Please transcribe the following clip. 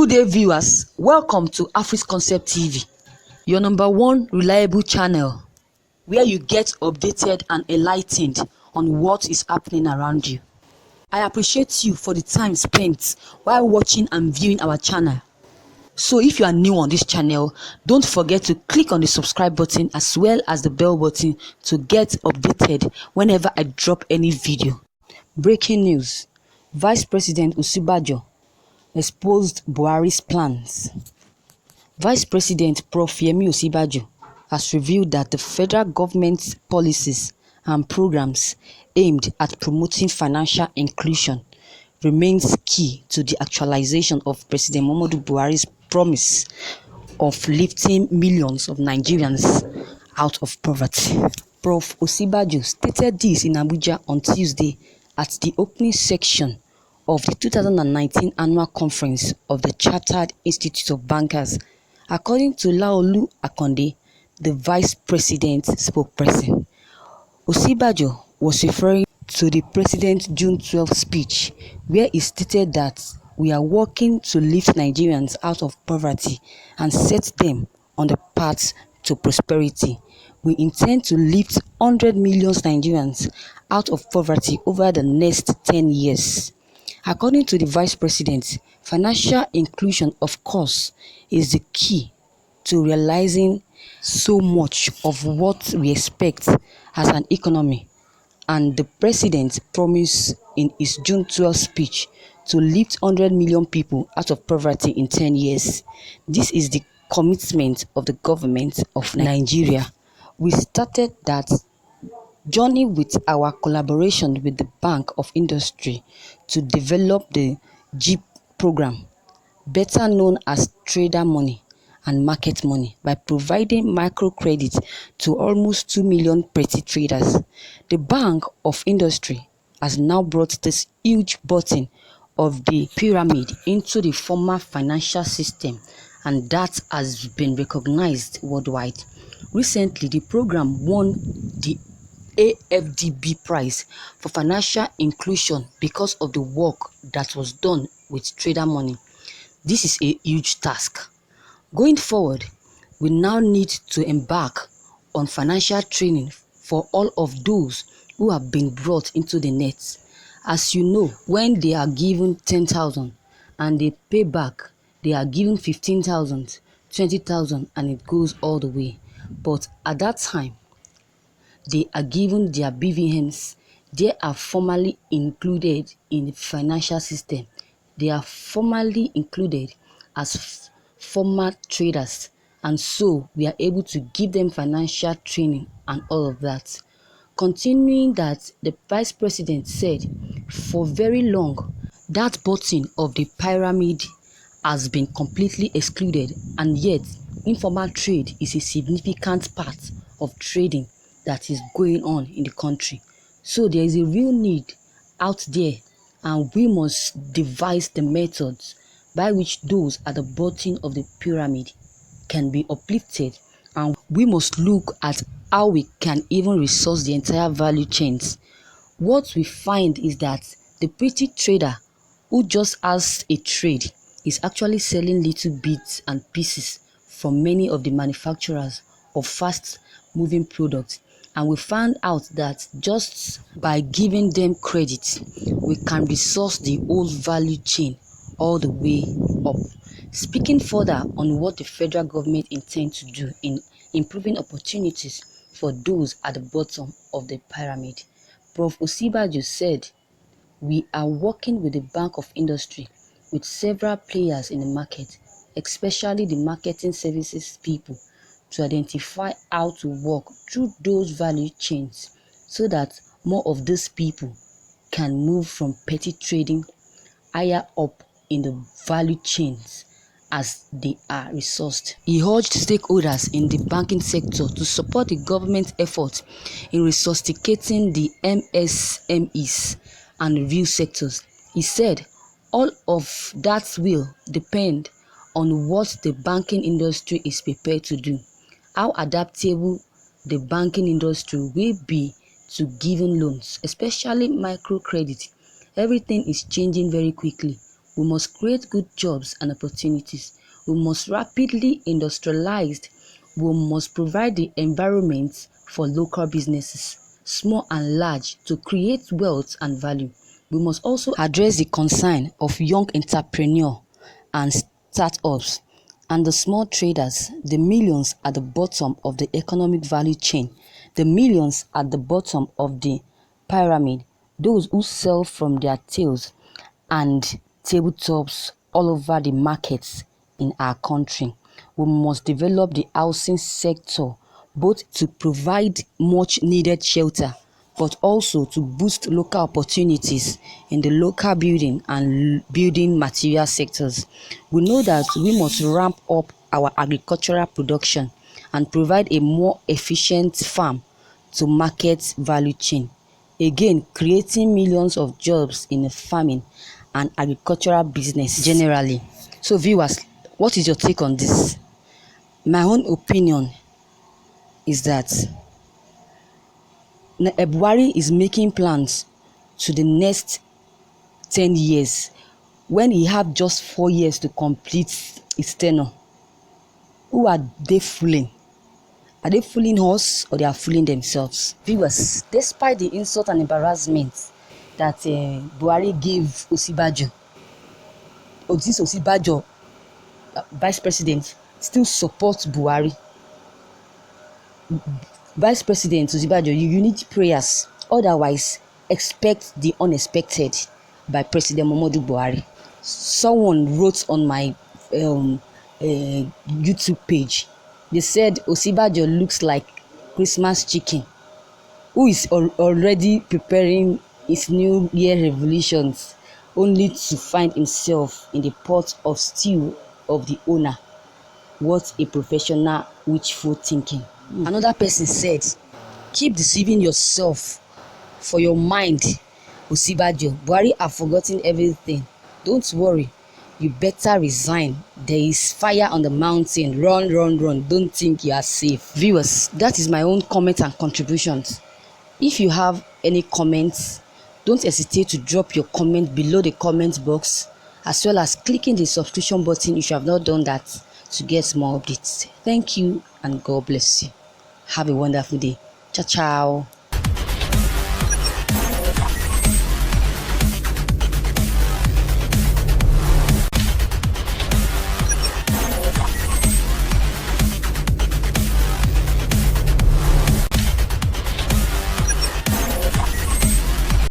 Good day, viewers. Welcome to Afris Concept TV, your number one reliable channel where you get updated and enlightened on what is happening around you. I appreciate you for the time spent while watching and viewing our channel. So if you are new on this channel, don't forget to click on the subscribe button as well as the bell button to get updated whenever I drop any video. Breaking news: Vice President Osinbajo exposed Buhari's plans. Vice President Prof. Osinbajo has revealed that the federal government's policies and programs aimed at promoting financial inclusion remains key to the actualization of President Muhammadu Buhari's promise of lifting millions of Nigerians out of poverty. Prof. Osinbajo stated this in Abuja on Tuesday at the opening section of the 2019 annual conference of the Chartered Institute of Bankers, according to Laolu Akonde, the vice president's spokesperson. Osinbajo was referring to the president's June 12 speech, where he stated that we are working to lift Nigerians out of poverty and set them on the path to prosperity. We intend to lift 100 million Nigerians out of poverty over the next 10 years. According to the vice president, financial inclusion, of course, is the key to realizing so much of what we expect as an economy, and the president promised in his June 12 speech to lift 100 million people out of poverty in 10 years. This is the commitment of the government of Nigeria. We started that journey with our collaboration with the Bank of Industry to develop the JIP program, better known as trader money and market money, by providing microcredit to almost 2 million petty traders. The Bank of Industry has now brought this huge button of the pyramid into the formal financial system, and that has been recognized worldwide. Recently, the program won the AFDB prize for financial inclusion because of the work that was done with trader money. This is a huge task. Going forward, we now need to embark on financial training for all of those who have been brought into the net. As you know, when they are given 10,000 and they pay back, they are given 15,000, 20,000, and it goes all the way. But at that time, they are given their BVNs. They are formally included in the financial system. They are formally included as former traders, and so we are able to give them financial training and all of that. Continuing that, the vice president said for very long that bottom of the pyramid has been completely excluded, and yet informal trade is a significant part of trading that is going on in the country. So there is a real need out there, and we must devise the methods by which those at the bottom of the pyramid can be uplifted, and we must look at how we can even resource the entire value chains. What we find is that the petty trader who just has a trade is actually selling little bits and pieces from many of the manufacturers of fast moving products, and we found out that just by giving them credit, we can resource the whole value chain all the way up. Speaking further on what the federal government intends to do in improving opportunities for those at the bottom of the pyramid, Prof. Osinbajo said, "We are working with the Bank of Industry, with several players in the market, especially the marketing services people, to identify how to work through those value chains so that more of these people can move from petty trading higher up in the value chains as they are resourced." He urged stakeholders in the banking sector to support the government's efforts in resuscitating the MSMEs and real sectors. He said all of that will depend on what the banking industry is prepared to do, how adaptable the banking industry will be to giving loans, especially microcredit. Everything is changing very quickly. We must create good jobs and opportunities. We must rapidly industrialize. We must provide the environment for local businesses, small and large, to create wealth and value. We must also address the concern of young entrepreneurs and startups and the small traders, the millions at the bottom of the economic value chain, the millions at the bottom of the pyramid, those who sell from their tails and tabletops all over the markets in our country. We must develop the housing sector both to provide much needed shelter but also to boost local opportunities in the local building and building material sectors. We know that we must ramp up our agricultural production and provide a more efficient farm to market value chain. Again, creating millions of jobs in the farming and agricultural business generally. So viewers, what is your take on this? My own opinion is that Buhari is making plans to the next 10 years when he have just 4 years to complete his tenure. Who are they fooling? Are they fooling us or they are fooling themselves? Viewers, despite the insult and embarrassment that Buhari gave Osinbajo, this Osinbajo, Vice President, still supports Buhari. Vice President Osinbajo, you need prayers. Otherwise, expect the unexpected by President Muhammadu Buhari. Someone wrote on my YouTube page. They said Osinbajo looks like Christmas chicken who is already preparing his New Year revolutions only to find himself in the pot of stew of the owner. What a professional wishful thinking. Another person said, keep deceiving yourself for your mind, Osinbajo. Buhari have forgotten everything. Don't worry, you better resign. There is fire on the mountain. Run, run, run. Don't think you are safe. Viewers, that is my own comment and contributions. If you have any comments, don't hesitate to drop your comment below the comment box, as well as clicking the subscription button if you have not done that to get more updates. Thank you and God bless you. Have a wonderful day. Ciao, ciao.